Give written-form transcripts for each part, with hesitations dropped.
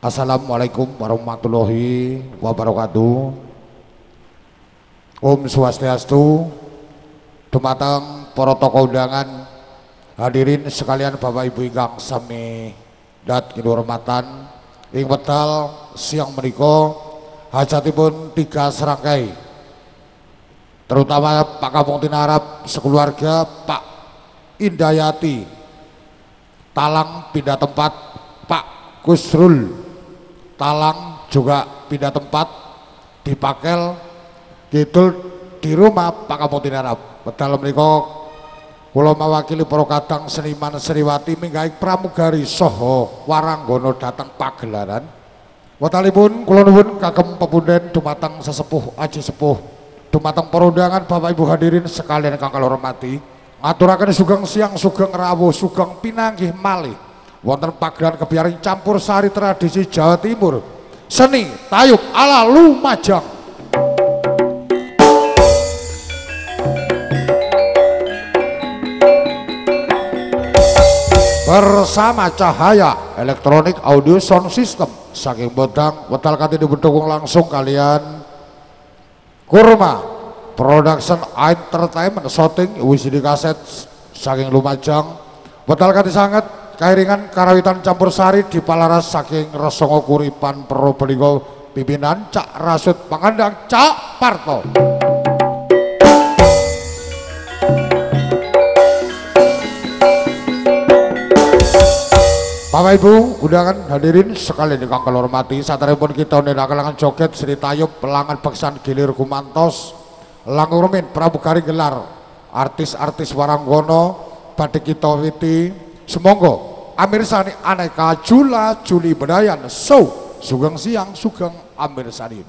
Assalamualaikum warahmatullahi wabarakatuh. Om Swastiastu. Dumateng para tokoh undangan, hadirin sekalian Bapak Ibu ingkang sami dat kinurmatan, ing wekdal siang menika hajatipun 3 serangkai, terutama Pak Kampung Tinarap sekeluarga, Pak Indayati Talang pindah tempat, Pak Kusrul Talang juga pindah tempat, dipakel kidul di rumah Pak Kampung Tinarap. Wedal menika kula mewakili para kadang seniman Sriwati minggahi pramugari saha waranggana dhateng pagelaran. Wedalipun kula nuwun kagem pepunden dumateng sesepuh aji sepuh, dumateng para undangan Bapak Ibu hadirin sekalian ingkang kula hormati, ngaturaken sugeng siang, sugeng rawuh, sugeng pinanggih malih wonten pagelaran kebiaring campur sari tradisi Jawa Timur, seni tayub ala Lumajang. Bersama Cahaya Elektronik Audio Sound System saking Bodang, wedal kanthi didukung langsung kalian Kurma Production Entertainment Shooting WCD kaset saking Lumajang, wedal kanthi sanget kairingan karawitan campur sari di palaras saking Resongo Kuripan Probolinggo, pimpinan Cak Rasud Pangandang Cak Parto. Bapak Ibu undangan hadirin sekalian ingkang kula hormati, saderengipun kita nindakaken joget Sri Tayub Pelangan Beksan Gilir Gumantos langkung rumin pramugari gelar artis-artis waranggana badhe kita witi. Semonggo amirsani aneka jula juli bedayan so sugeng siang sugeng amirsani.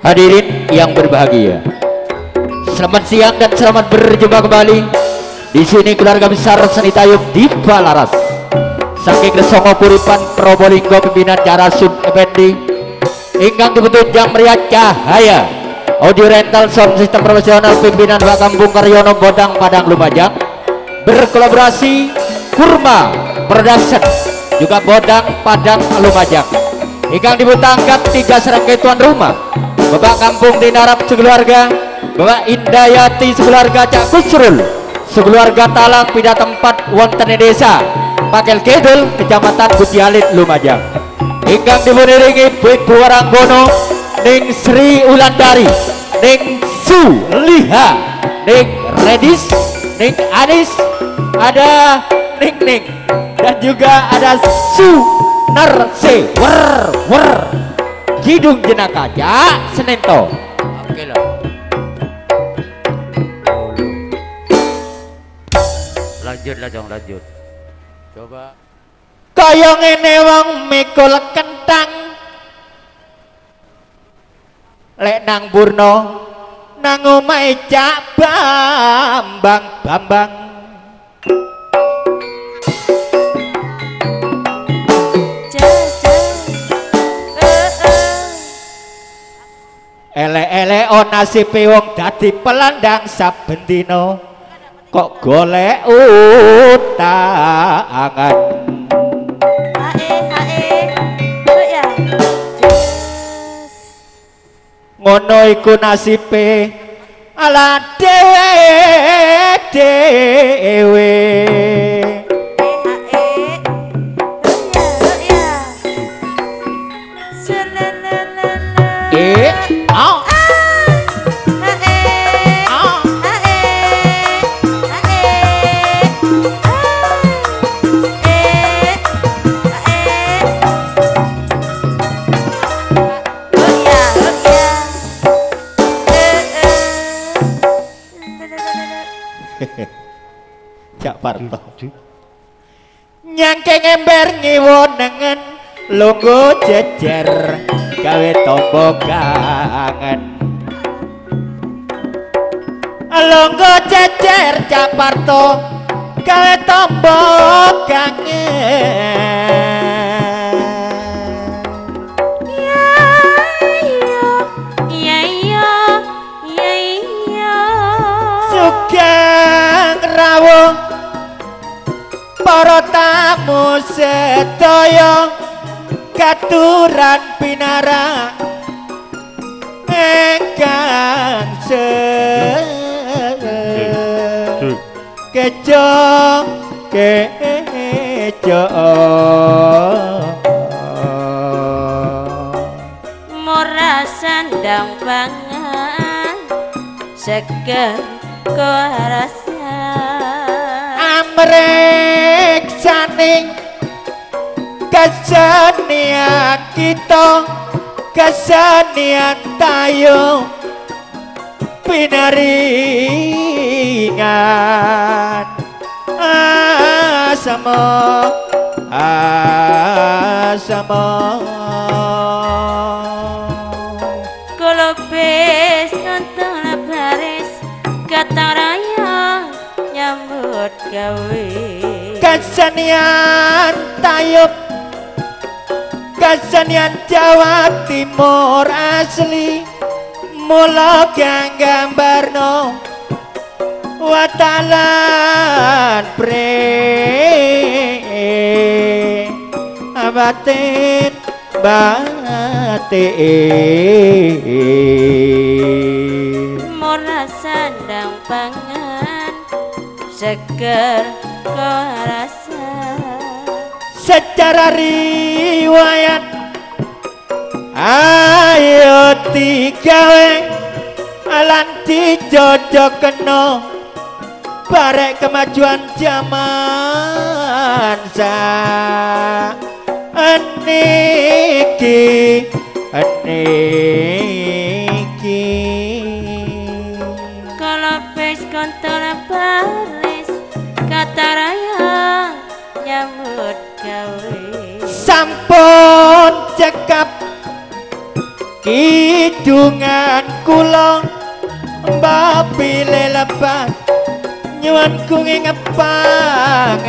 Hadirin yang berbahagia, selamat siang dan selamat berjumpa kembali di sini keluarga besar seni tayub di Palaras saking Resongo Kuripan Probolinggo, pimpinan Carasud Effendi ingkang dipunjang meriah Cahaya Audio Rental Sound System Profesional, pimpinan Pak Kampung Karyono Bodang Padang Lumajang, berkolaborasi Kurma Production juga Bodang Padang Lumajang, ingkang dibutangkan 3 serangkai tuan rumah Bapak Kampung Tinarap sekeluarga, Bapak Indayati sekeluarga, Cak Kusrul sekeluarga Talang pindah tempat wonten desa Pakel Kidul, Kecamatan Butialit Lumajang, ingkang dipuniringi Ibu Waranggono ning Sri Ulandari, ning Su Liha, ning Redis, ning Anis, ada Ning dan juga ada Su Narse wer Kidung Jenaka Cak Senento. Oke lah. Lanjutlah dong, lanjut. Coba. Kaya ngene wong mikul kentang lek nang Burno nang omahe Cak Bambang elek nasibe wong dadi pelandang saben dina kok golek utangan ya ngono iku nasibe ala dewe Cak Parto nyangke ngember ngiwonengen lungguh jejer gawe tombo kangen lungguh jejer Cak Parto gawe tombo kangen Sugeng rawuh para tamu sedaya katuran pinara engkang kejo murah sandang pangan seger rasa amrek saning kesenian kita kesenian tayo pinaringan asamo kalau bes nonton baris kata raya nyambut gawe kesenian tayub kesenian Jawa Timur asli mula kang gambarno watalan pre abatin murah sandang pangan seger rasa secara riwayat ayo digawe lan dijojokno barek kemajuan zaman niki kalau pes kontol baris kata raya nyambut gawe sampun cekap kidungan kula mbapile lebat nyuwun kuwi ngepangan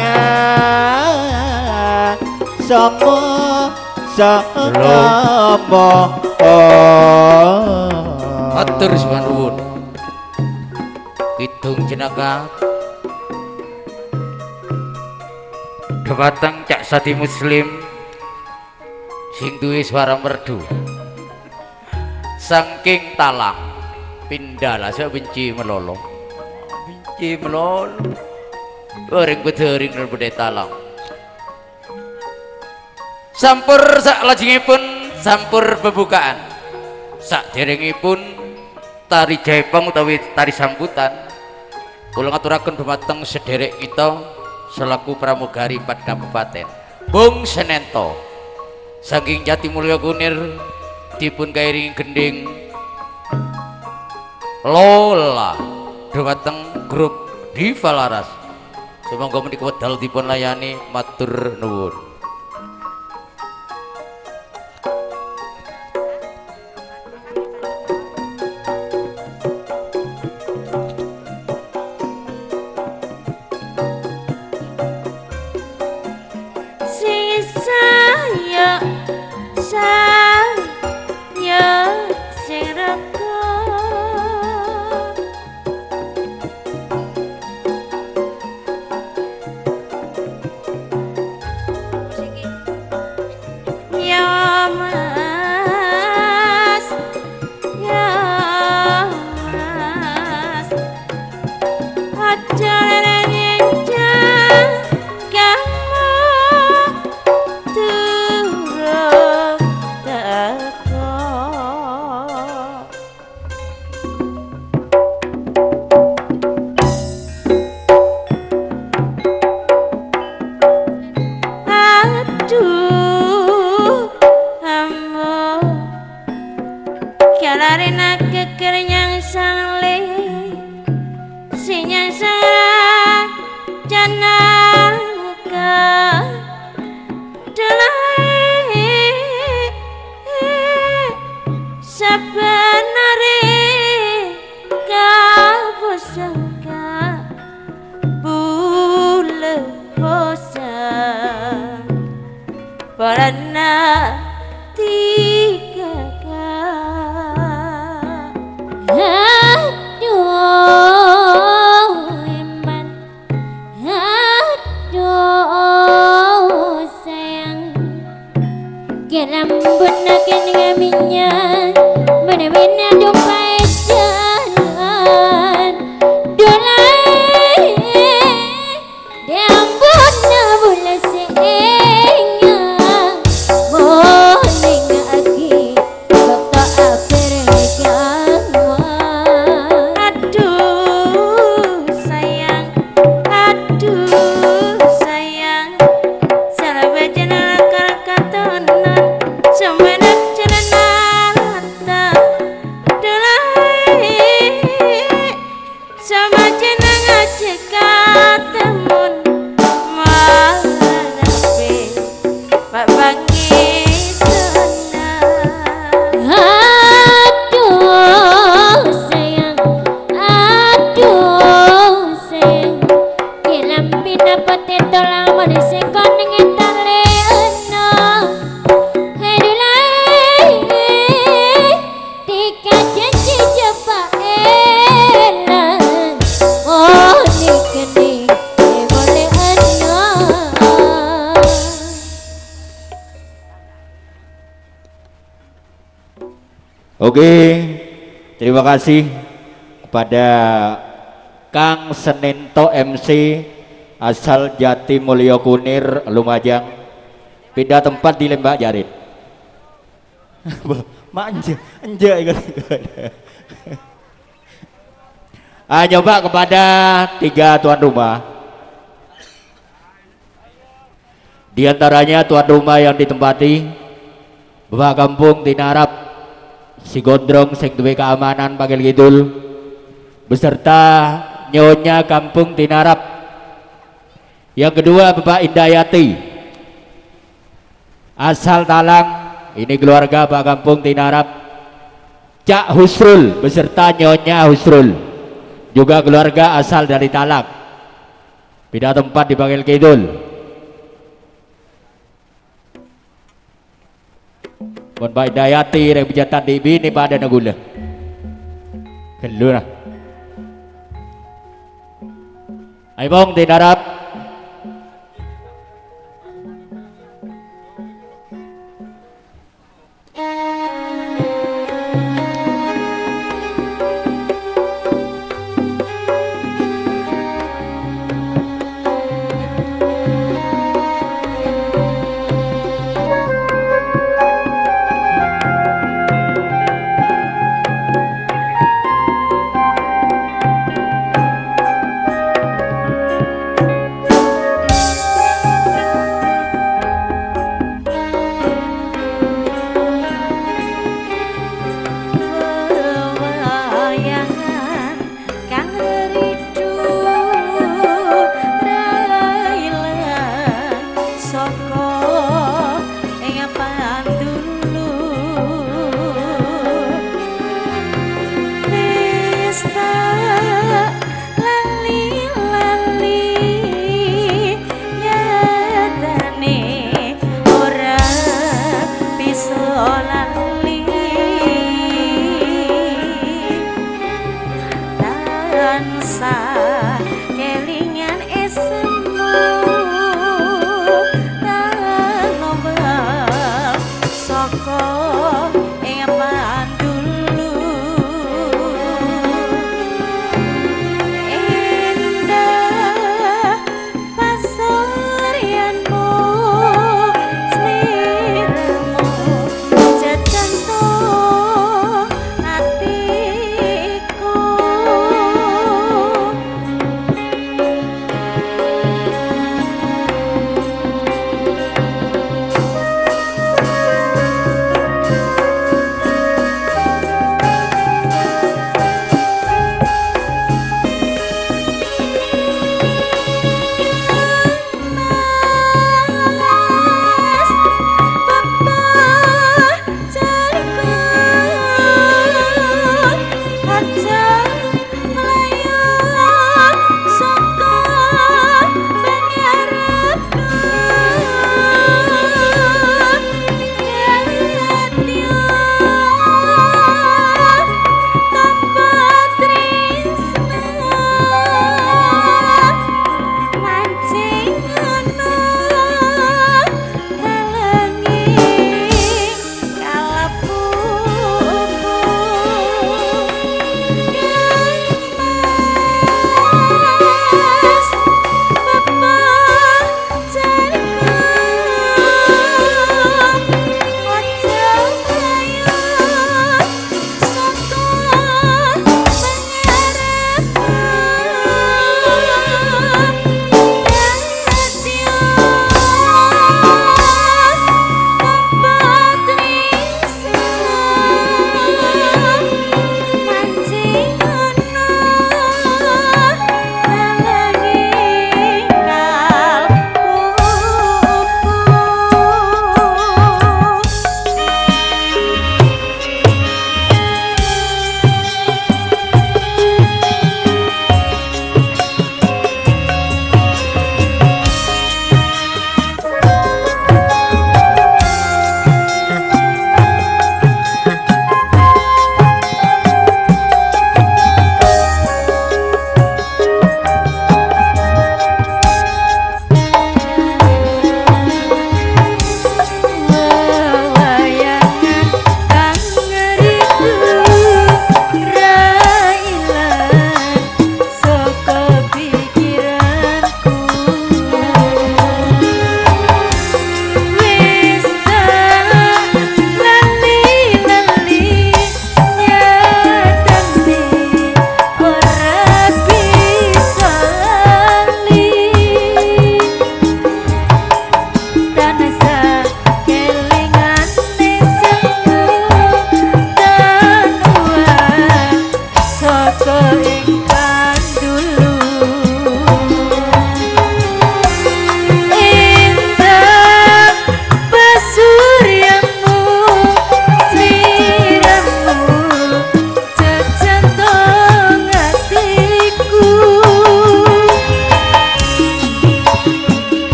sama Matur suwun nuwun kidung jenaka dhumateng Cak Sadi Muslim sing duwe swara merdu saking talang pindhala sak benci melolo ring bedering rebede talang sampur sak lajengipun sampur pembukaan sak derengipun tari jaipong utawi tari sambutan kula ngaturaken dhumateng sederek kita selaku pramugari 4 kabupaten Bung Senento saking Jatimulya Kunir dipun kairingi gending Lola dhumateng grup Diva Laras sumangga menika wedal dipun layani matur nuwun. saya sing rego warna tiga aduh iman aduh sayang rambut nakin ngaminya mana-mana dompai jalan dolai rambut na bula seenga boleh ngaki waktu akhir aduh sayang salah baca nakal katonan semenak cenanata dolai sama jenang aja katamun malape pak bangki tenang aduh sayang kilampin apa teto lama disekon dengan tali enang Oke, terima kasih kepada Kang Senento MC asal Jati Mulyo Kunir Lumajang, pindah tempat di Lembak Jarit. Manja, coba kepada 3 tuan rumah. Di antaranya tuan rumah yang ditempati Bapak Kampung Tinarap si Gondrong sing duwe keamanan panggil kidul beserta Nyonya Kampung Tinarap. Yang kedua Bapak Indayati asal Talang, ini keluarga Pak Kampung Tinarap. Cak Husrul beserta Nyonya Husrul juga keluarga asal dari Talang, pindah tempat dipanggil kidul. Mohon Pak Indayati yang bijatan di bini pada nagula kelura Ayo bong Tinarap.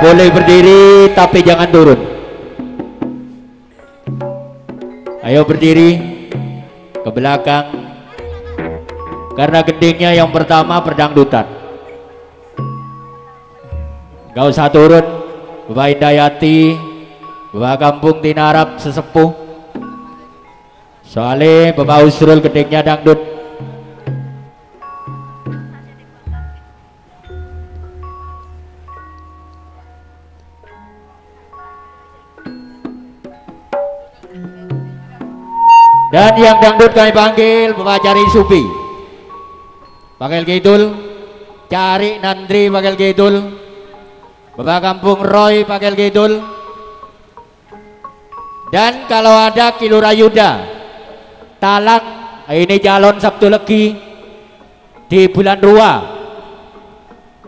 Boleh berdiri tapi jangan turun. Ayo berdiri ke belakang, karena gendingnya yang pertama perdangdutan. Gak usah turun, Bapak Indayati, Bapak Kampung Tinarap sesepuh. Soalnya Bapak Usrul gendingnya dangdut. Dan yang dangdut kami panggil Bapak Cari Supi, Pakil Kidul, Cari Nandri Pakil Kidul, Bapak Kampung Roy Pakil Kidul. Dan kalau ada Kilura Yuda Talang, ini calon Sabtu Legi di bulan Rua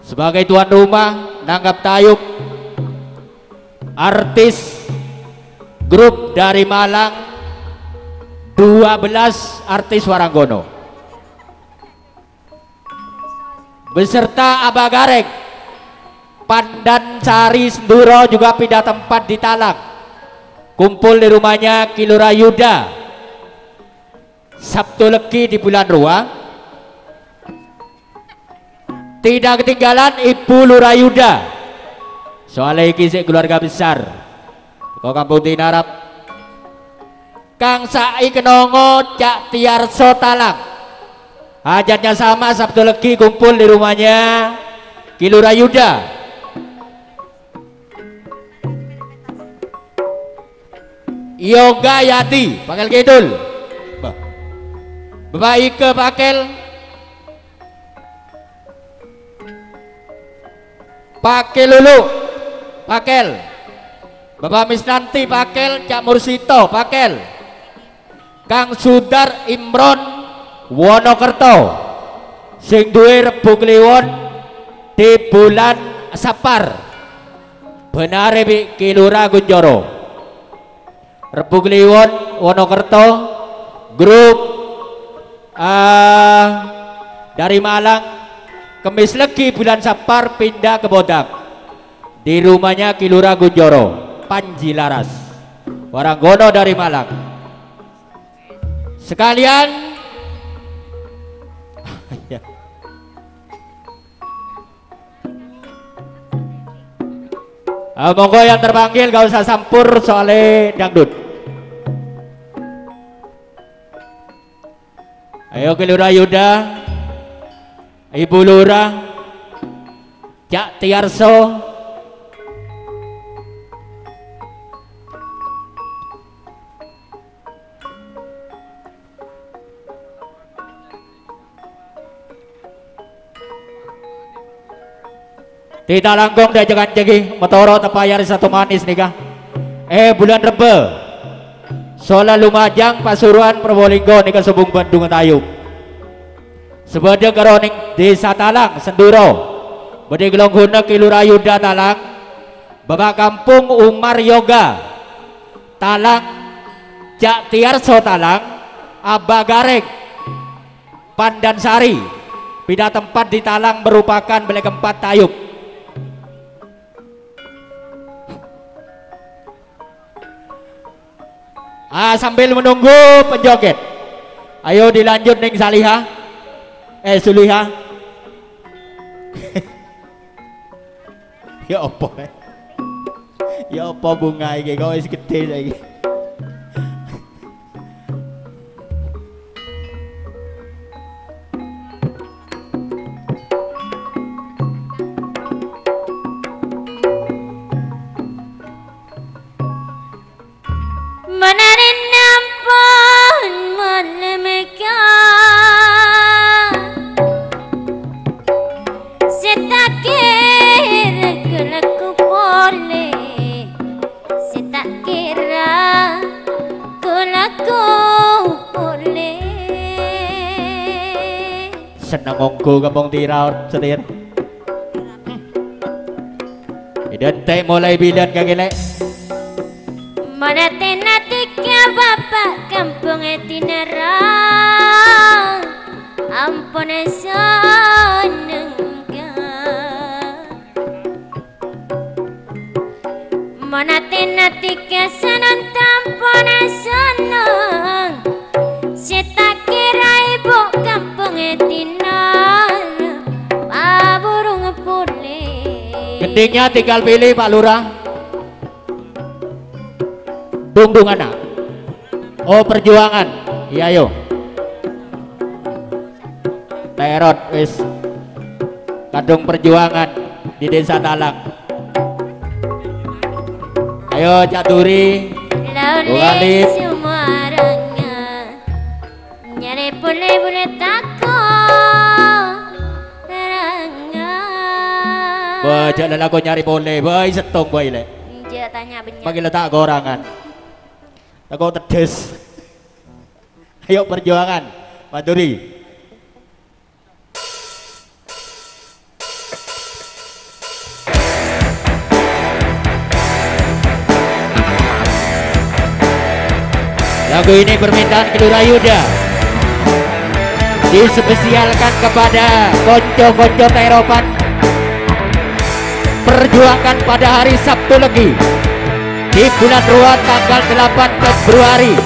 sebagai tuan rumah nanggap tayub artis grup dari Malang, 12 artis Waranggono beserta Abah Gareng, Pandan Sari Senduro juga pindah tempat di Talang, kumpul di rumahnya Kilura Yuda Sabtu Legi di bulan Rua. Tidak ketinggalan Ibu Lurah Yuda, soalnya kisah keluarga besar kau Kampung Tinarap, Kang Sai Kenongo Cak Tiarso Talang. Hajatnya sama, Sabtu Legi kumpul di rumahnya Kilura Yuda. Yoga Yati Pakil Kidul, Bapak Ike Pakil, Pakil Lulu Pakil, Bapak Misnanti Pakil, Cak Mursito Pakil, Kang Sudar Imron Wonokerto sing duwe Rebo Kliwon di bulan Sapar, benare Bi Kilura Gunjoro. Rebo Kliwon Wonokerto grup dari Malang, Kemis Legi bulan Sapar pindah ke Bodang di rumahnya Kilura Gunjoro Panji Laras, Waranggono dari Malang. Sekalian monggo yang terpanggil gak usah sampur soalnya dangdut. Ayo Kilura Yuda, Ibu Lurah, Cak Tiarso, tidak langgong dan jangan jegi motoro tepayar satu manis nikah. Bulan Rebe Sola Lumajang Pasuruan Probolinggo nikah Subung Bandung Tayub sebeda karoning Desa Talang Senduro bede gelongguna Kilura Yuda Talang, Bapak Kampung Umar Yoga Talang, Cak Tiarso Talang, Abah Gareng, Pandan Sari pindah tempat di Talang merupakan beli keempat Tayub. Sambil menunggu penjoget, ayo dilanjut ning Saliha, Suliha. Ya apa? Ya apa bunga iki kok wis gede saiki. Senang ngonggo Kampung Tiraut setir. Identik mulai bidan kagilek. Mana tenatika Bapak Kampung Tinarap, ampun seneng Dindingnya tinggal pilih Pak Lurah. Dung anak. Oh perjuangan. Iya yo. Terot wis. Kadung perjuangan di Desa Talang. Ayo Cak Turi. Laulin semua orangnya nyari boleh takut terangnya. Baca lelaku nyari boleh, boy setong boy le. Dia tanya benyat. Bagi letak gorangan. Aku tedes. Ayo perjuangan, Pak Turi. Lagu ini permintaan Kedua Yuda dispesialkan kepada konco-konco Teropan. Perjuangkan pada hari Sabtu Legi di bulan Ruan tanggal 8 Februari.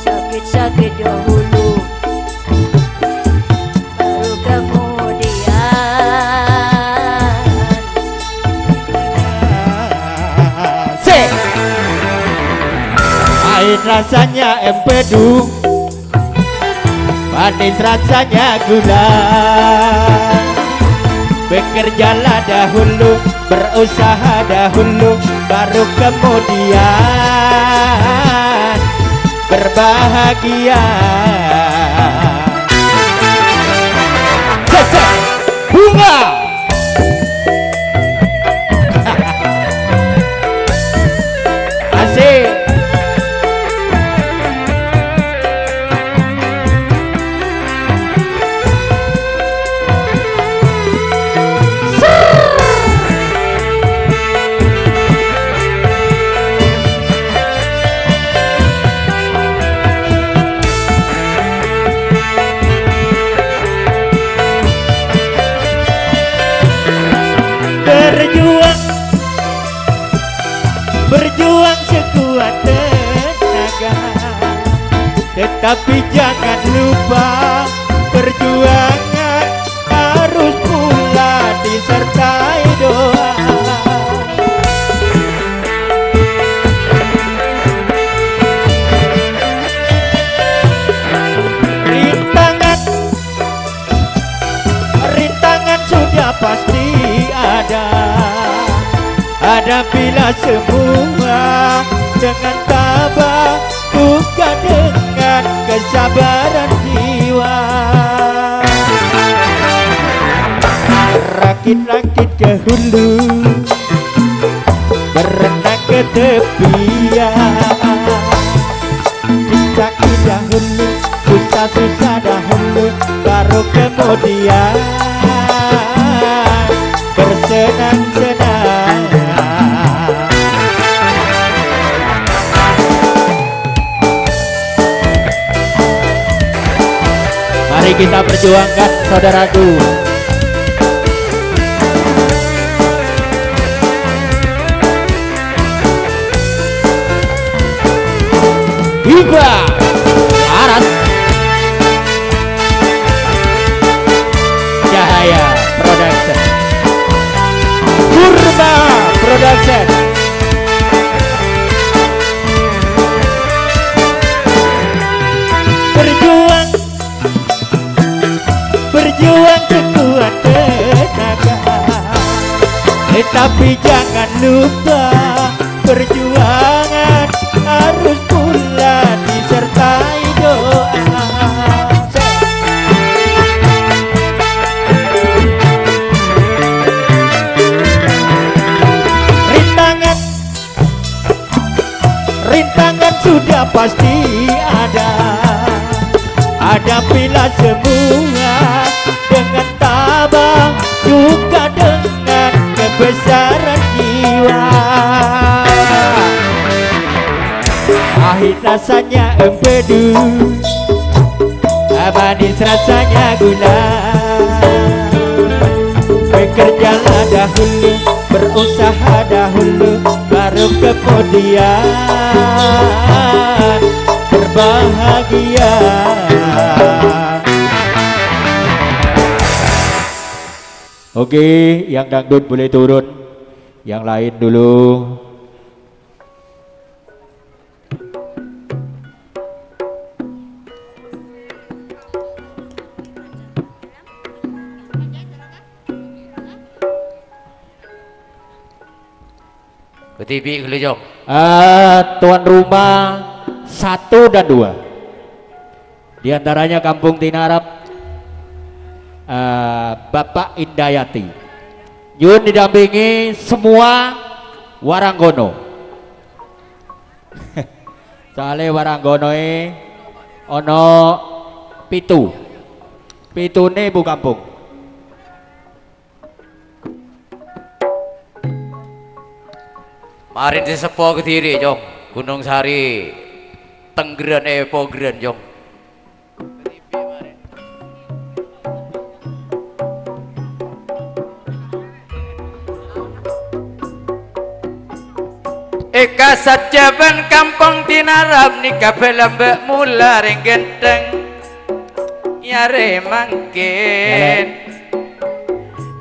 Sakit-sakit dahulu baru kemudian. Pahit rasanya empedu, manis rasanya gula. Bekerjalah dahulu, berusaha dahulu, baru kemudian berbahagia. Bunga asik. Berjuang sekuat tenaga, tetapi jangan lupa perjuangan harus pula disertai doa. Rintangan sudah pasti ada. Hadapilah semua dengan tabah, bukan dengan kesabaran jiwa. Rakit-rakit ke hulu, berenang ke tepian. Dicaki dahulu, susah-susah dahulu, baru kemudian bersenang-senang. Mari kita perjuangkan saudaraku. Iba Aras Cahaya Production, Purba Production. Berjuang sekuat tenaga, tetapi jangan lupa perjuangan harus pula disertai doa. Rintangan sudah pasti ada. Hadapilah semua dengan tabah, juga dengan kebesaran jiwa. Pahit rasanya empedu, manis rasanya gula. Bekerjalah dahulu, berusaha dahulu, baru kemudian berbahagia. Oke, yang dangdut boleh turun. Yang lain dulu. Ke TV dulu Jong. Tuan rumah 1 dan 2. Di antaranya Kampung Tinarap, Bapak Indayati. Yun didampingi semua Waranggono. Soalnya Waranggono ono pitune bu kampung. Marin si sepo Kediri Jong. Gunung Sari Tenggeren Pogeren Jong. Eka sajaban Kampung Tinarap nikah belambek mula ring genteng yare mangkin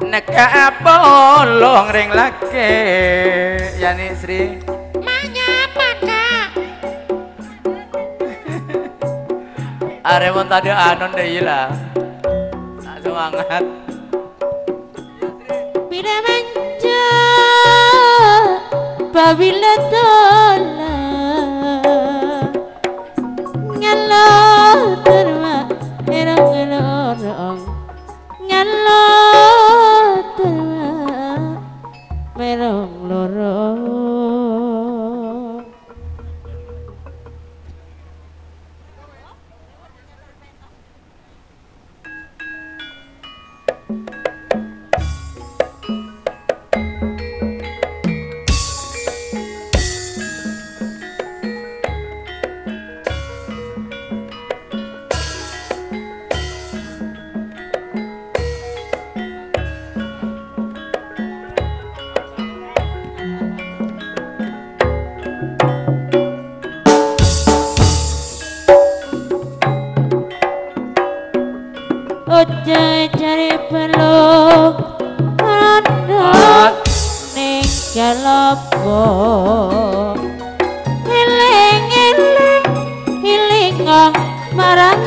neka bolong ring lake yani Sri Aremon tadi anon deh lah semangat Bila manja Babila tola Ngalo terma Erong orang Ngalo terma Merong lorong Ojai cari peluk Anak Ning galopo Hiling-hiling Hilingong Marang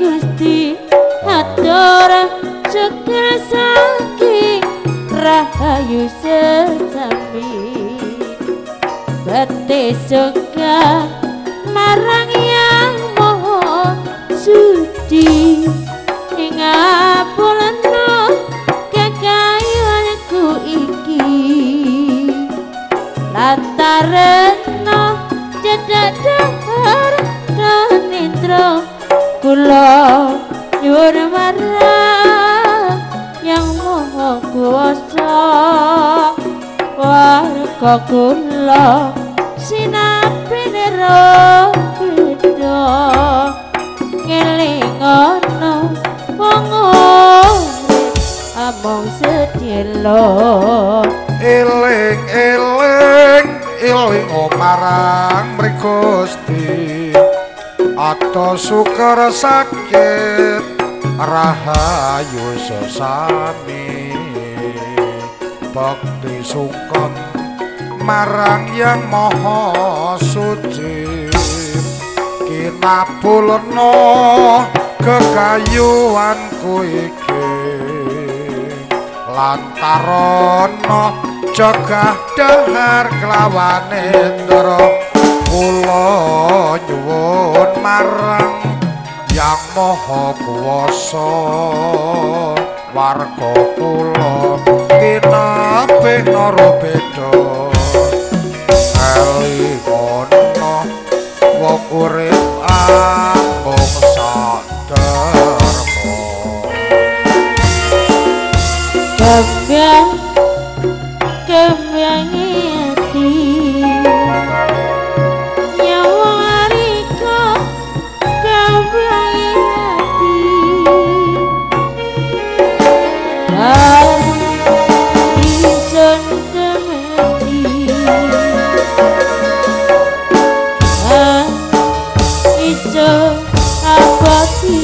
Gusti Atur Syukur saking Rahayu sesami Bati suka Marang yang moho Suci ngapulno kekayuanku iki lantareno cedak dahar dan intro kula nyuwun marang yang moho kuwasa warga kula sinapi nero beda ngelingono wong among sedelo eling marang Gusti ato syukur sakit rahayu sesami bakti sungkon marang yang maha suci kinapulno kekayuanku iki lantarono jogah dahar kelawan indra kula nyuwun marang yang maha kuwasa warga kula tinapih nara beda elingono wong urip ambung Kembang hati nyawa riko kembang hati ison kemati ison abadi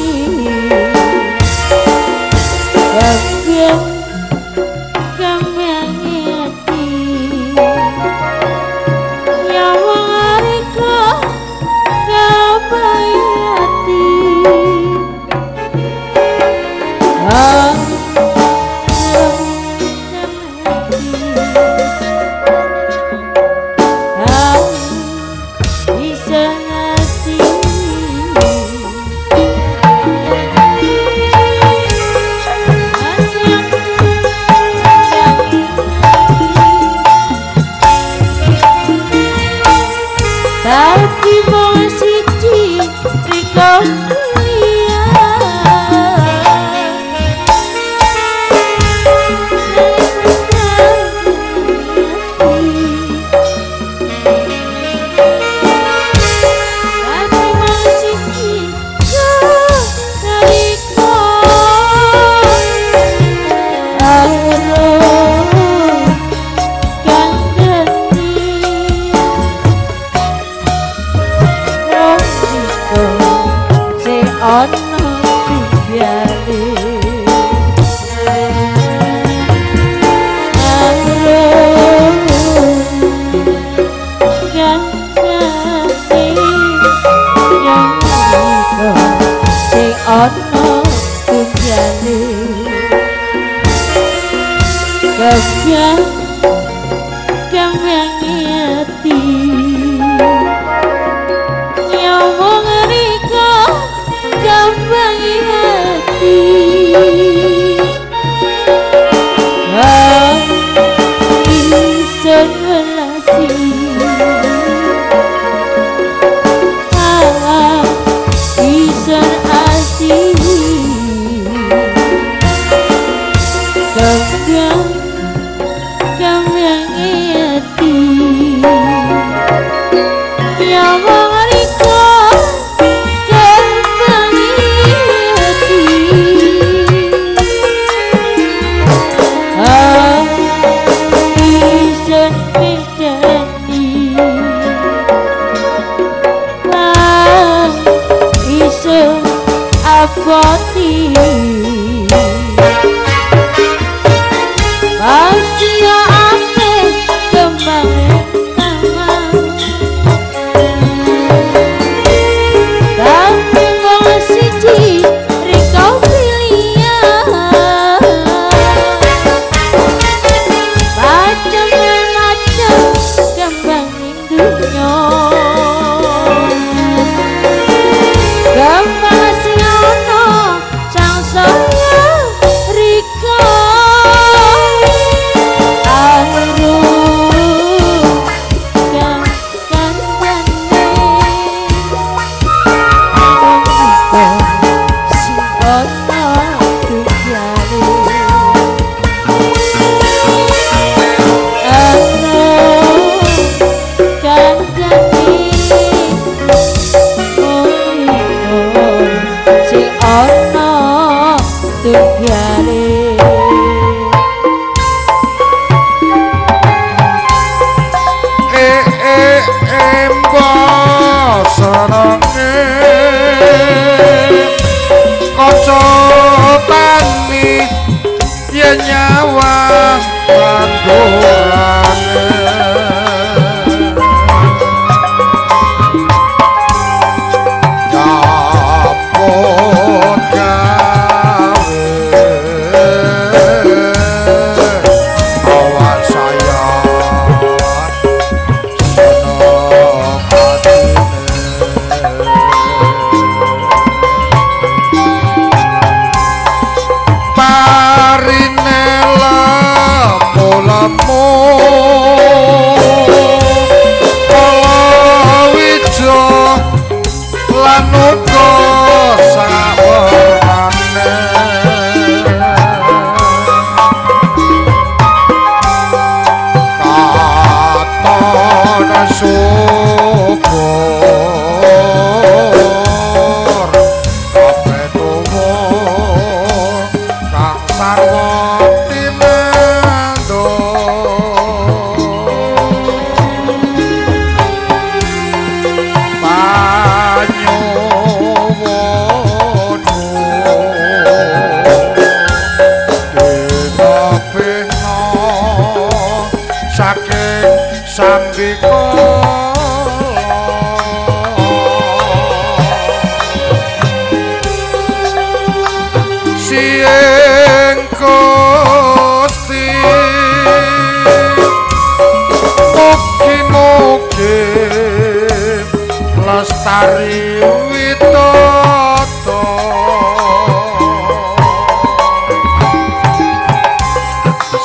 Lestari Witoto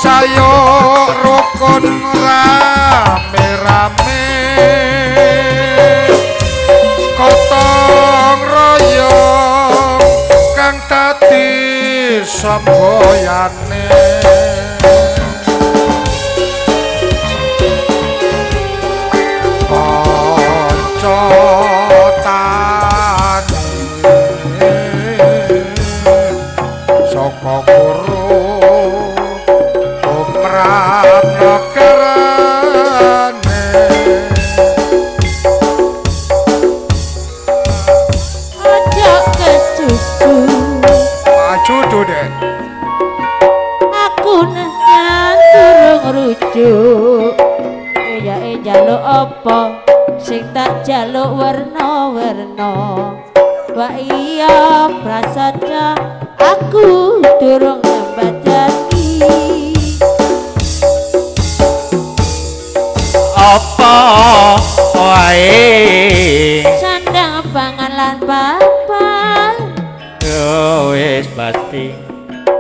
sayo rukun rame-rame gotong royong semboyane kanca tani saka guru umrana kerane Ojo kecucu maju dek aku nang durung rujuk ya njaluk apa sing tak jaluk werna-werna wa iya prasaja aku durung nembat janji apa wae sandang pangan lan papan wis pasti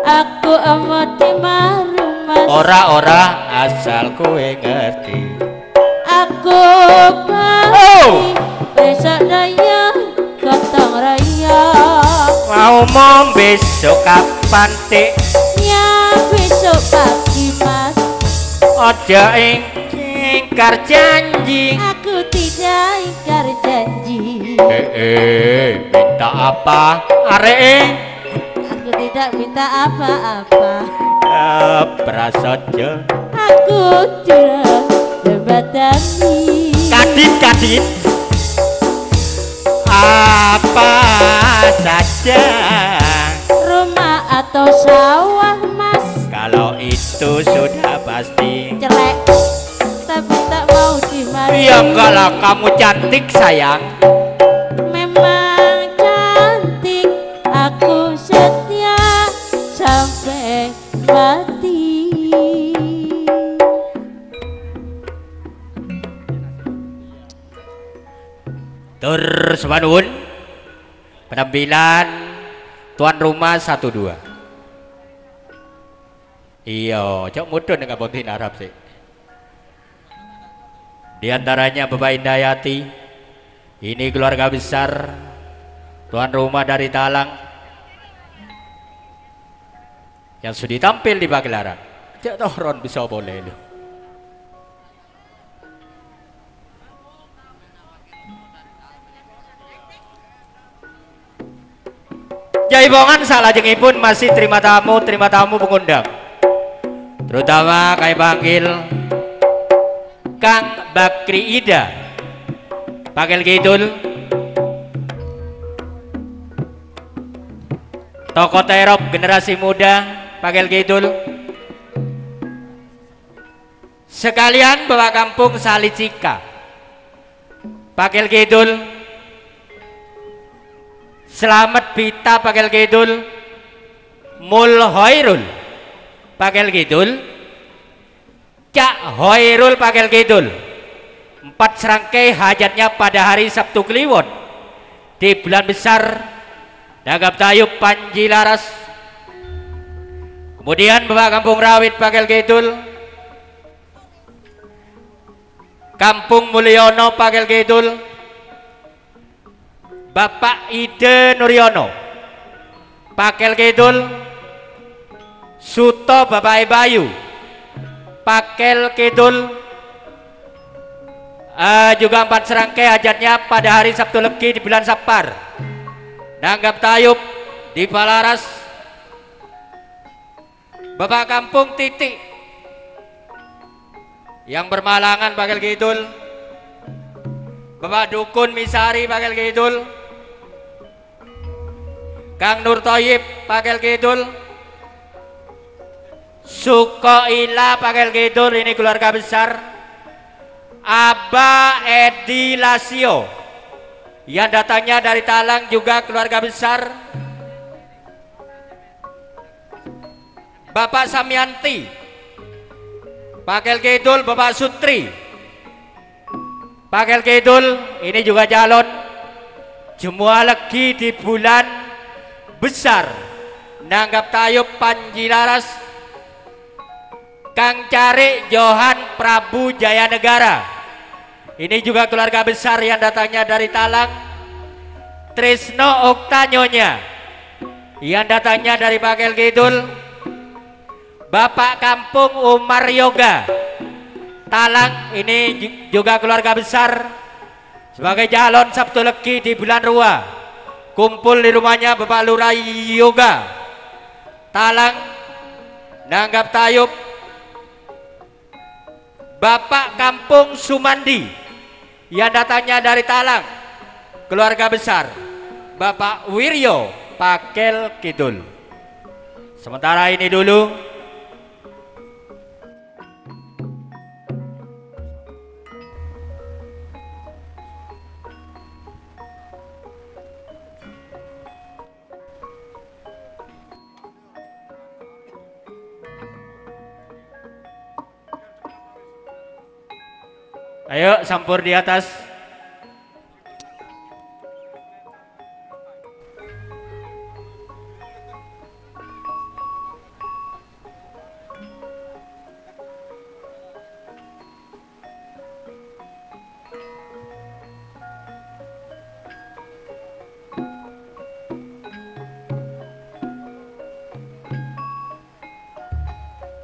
aku emoti marumas ora asal kowe ngerti aku pasti besok daya gotong raya mau besok kapan tik ya besok pagi mas aja ingkar janji aku tidak ingkar janji minta apa arek aku tidak minta apa-apa prasaja aku tidak berbatani kadit apa saja rumah atau sawah mas kalau itu sudah pasti jelek tapi tak mau dimari ya enggak lah kamu cantik sayang memang cantik aku setia sampai mati tur semanun penampilan tuan rumah 1-2 iya cok mudun dengan botin Arab sih di antaranya Bapak Indayati ini keluarga besar tuan rumah dari Talang yang sudah tampil di pagelaran cok tohron bisa boleh lu Jaibongan salajengipun masih terima tamu pengundang terutama kayak panggil Kang Bakri Ida panggil Kidul tokoh terop generasi muda panggil Kidul sekalian bawa kampung Salicika panggil Kidul Selamat Bita Pakil Kidul Mul Hoirul Pakil Kidul Cak Hoirul Pakil Kidul 4 serangkai hajatnya pada hari Sabtu Kliwon di bulan besar Dagap Tayub Panji Laras kemudian Bapak Kampung Rawit Pakil Kidul Kampung Mulyono Pakil Kidul Bapak Ide Nuryono Pakil Kidul Suto Bapak Bayu Pakil Kidul juga 4 serangkai hajatnya pada hari Sabtu Legi di bulan Sapar Nanggap Tayub di Palaras Bapak Kampung Titik yang bermalangan Pakil Kidul Bapak Dukun Misari Pakil Kidul Kang Nur Toyib Pakil Kidul Suko Ila Pakil Kidul ini keluarga besar Aba Edi Lasio yang datangnya dari Talang juga keluarga besar Bapak Samyanti Pakil Kidul Bapak Sutri Pakil Kidul ini juga calon Jemua Legi di bulan besar Nanggap Tayub Panji Laras Kang Cari Johan Prabu Jaya Negara ini juga keluarga besar yang datangnya dari Talang Trisno Oktanyonya Yang datangnya dari Pakel Kidul, Bapak Kampung Umar Yoga Talang, ini juga keluarga besar sebagai calon Sabtu Legi di bulan Rua. Kumpul di rumahnya Bapak Lurah Yoga Talang, Nanggap Tayub. Bapak Kampung Sumandi yang datangnya dari Talang, keluarga besar Bapak Wiryo Pakel Kidul. Sementara ini dulu ayo sampur di atas.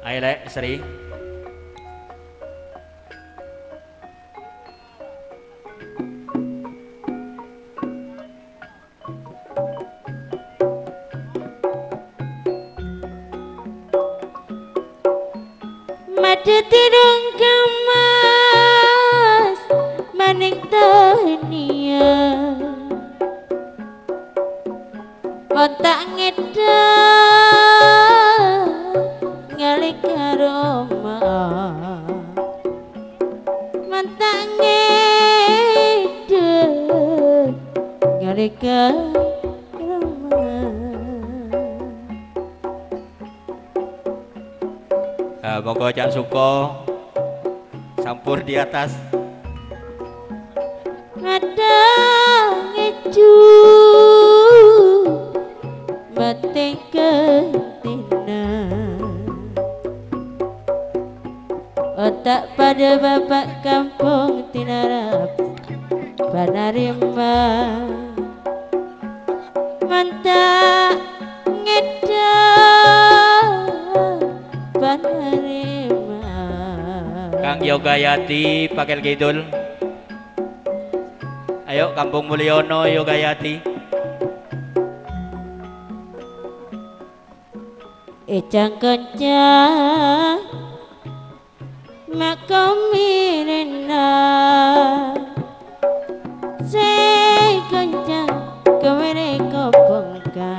Ayo Lek, Sri. Madu tidung kemas maning tahnia otak ngedang ngalik aroma mantak ngedang ngalik aroma. Monggo Cak Suko sampur di atas. Kadang itu batik ketina otak pada bapak kampung tinarap panarima mantak ngedang panarima. Kang Yogayati Pakel Kidul. Ayo Kampung Mulyono Yogayati. Ecang kenca makomirena se kenca kemere kopongka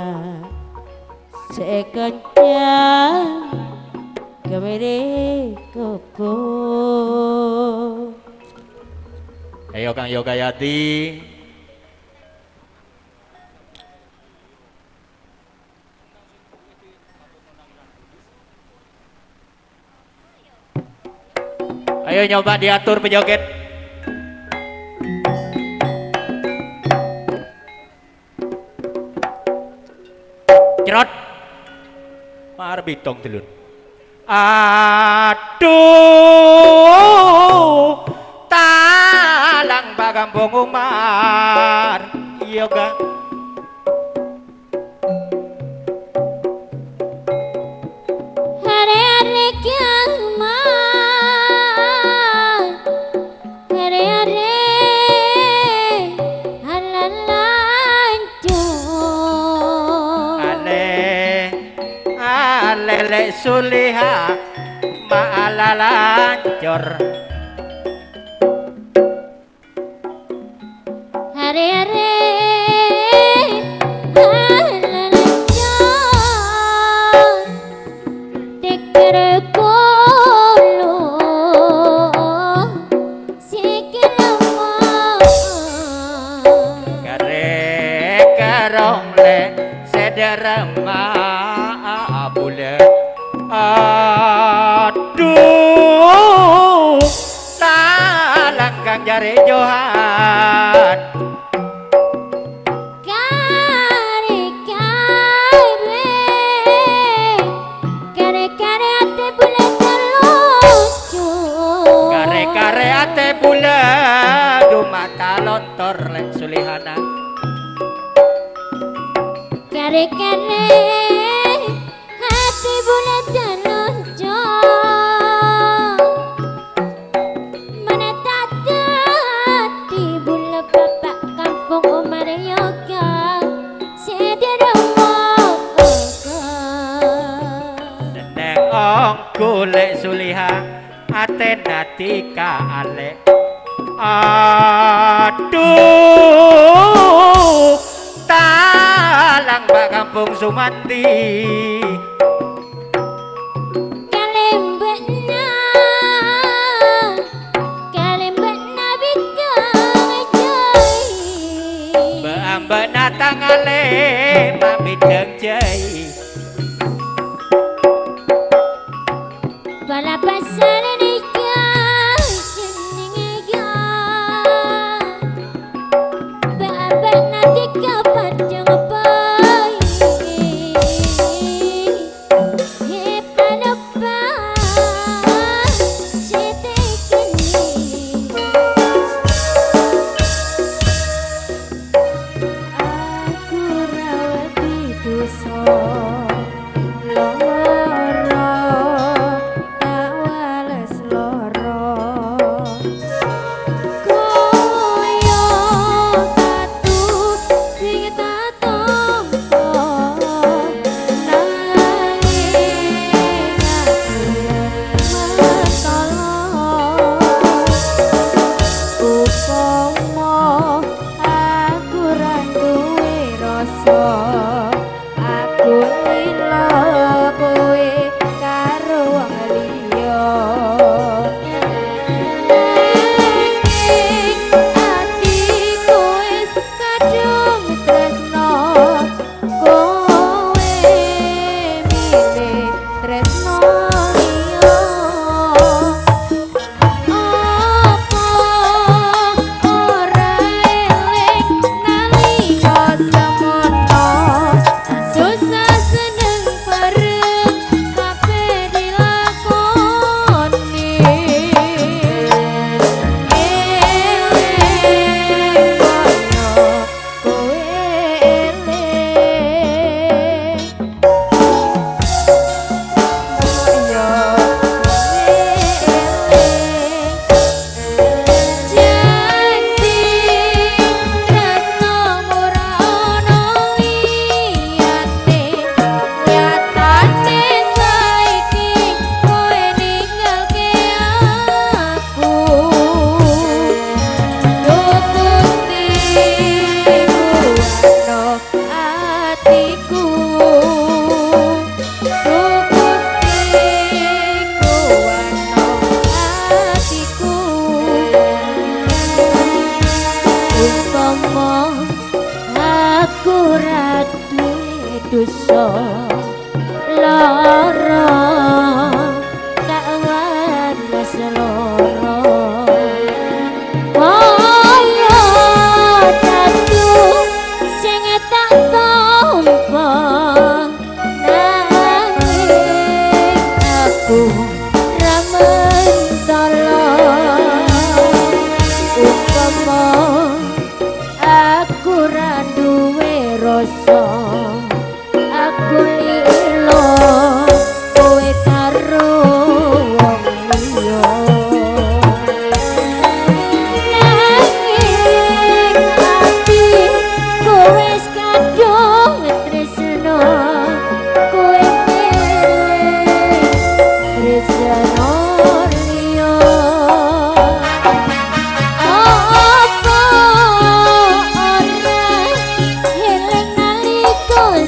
se kenca kemere kopo. Ayo Kang Yogayati. Ayo nyoba diatur pejoget. Cerot. Mar bitong telun. Aduh, talang Bagampung Umar Yoga. Hari-hari kiamat, hari-hari halalanjur. Alele suliha ma'alalancur. Hari-hari halalanjur, dikir kulu sikil lemah. Kare karong le sederema abule. Aduh, talang Kang Jare Johan. Kare-kare ate bulan terlucu. Kare-kare ate bula dumata lontor lek sulihana. Tarik kene hati bulan dan lonjong menetap hati bulan bapak kampung Umar Yoga sederhana Seneng ong golek Suliha aten natika alek aduh talang bak kampung Sumanti kalembena bikang jai beambek natang ale mak bidang jai bala pasal nikah jenenge ya babak nanti kapadang bayi hepa setekeni aku rawati dosa dosa lara tak waras lara kaya dadu sing tak tampa nanging aku ra mentala upama aku ra duwe rasa aku lilo kowe karo wong liya nanging ati kowe wis kadung tresno kowe pilih tresno liya apa ora eling nalika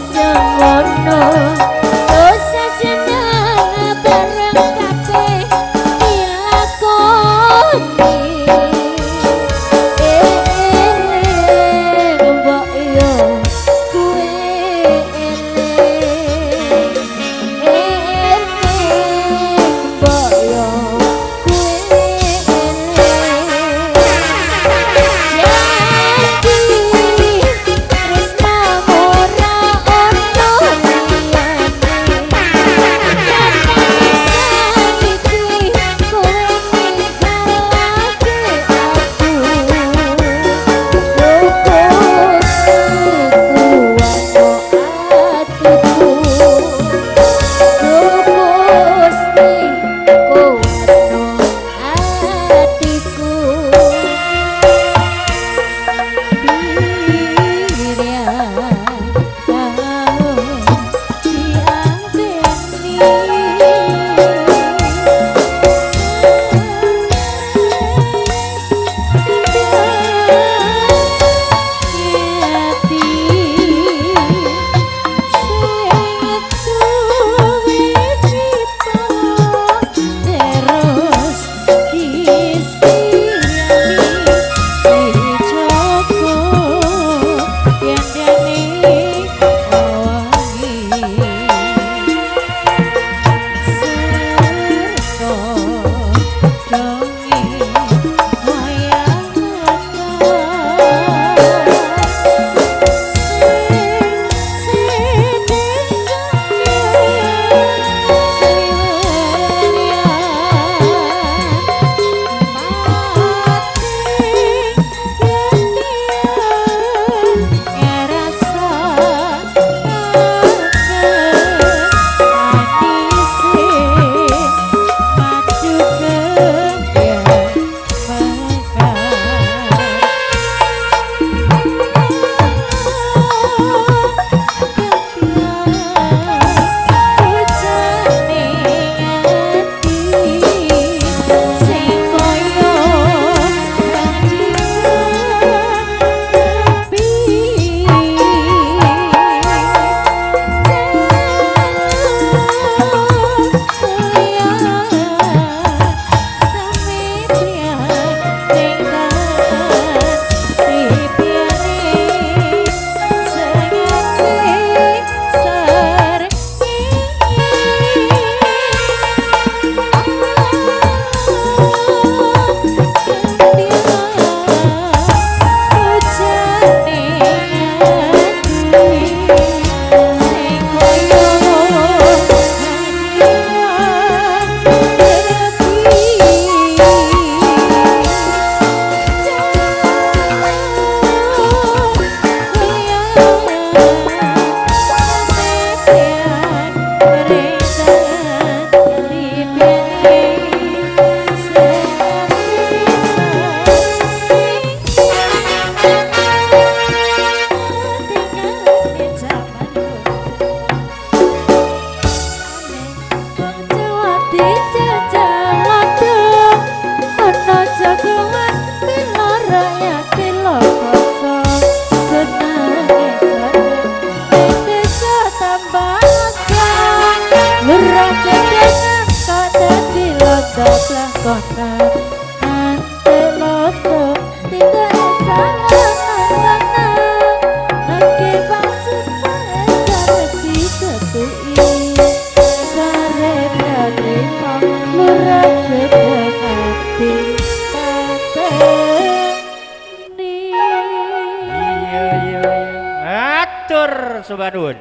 matur subanun.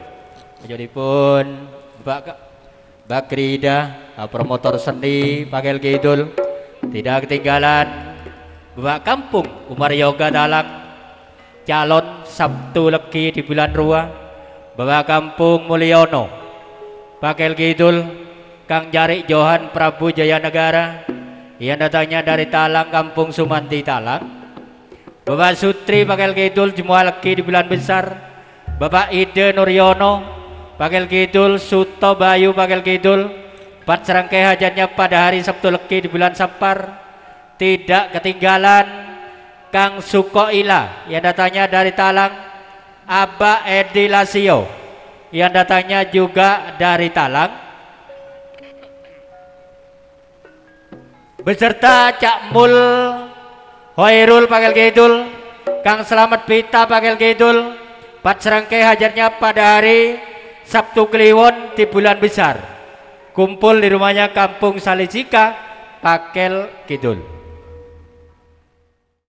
Jadi pun Bakrida promotor seni Pakel Kidul, tidak ketinggalan Bapak Kampung Umar Yoga Talang, calon Sabtu Legi di bulan Rua, Bapak Kampung Mulyono Pakel Kidul, Kang Jarik Johan Prabu Jaya Negara yang datangnya dari Talang Kampung Sumanti Talang, Bapak Sutri Pakel Kidul Jemaah Legi di bulan besar, Bapak Ide Nuryono Pakel Kidul, Suto Bayu Pakel Kidul, 4 serangkai hajatnya pada hari Sabtu Legi di bulan Sampar. Tidak ketinggalan Kang Sukoila yang datangnya dari Talang, Aba Edi Lasio yang datangnya juga dari Talang, beserta Cak Mul Hoirul Pakel Kidul, Kang Selamat Pita Pakel Kidul, 4 serangkai hajatnya pada hari Sabtu Kliwon di bulan besar, kumpul di rumahnya Kampung Salijika Pakel Kidul.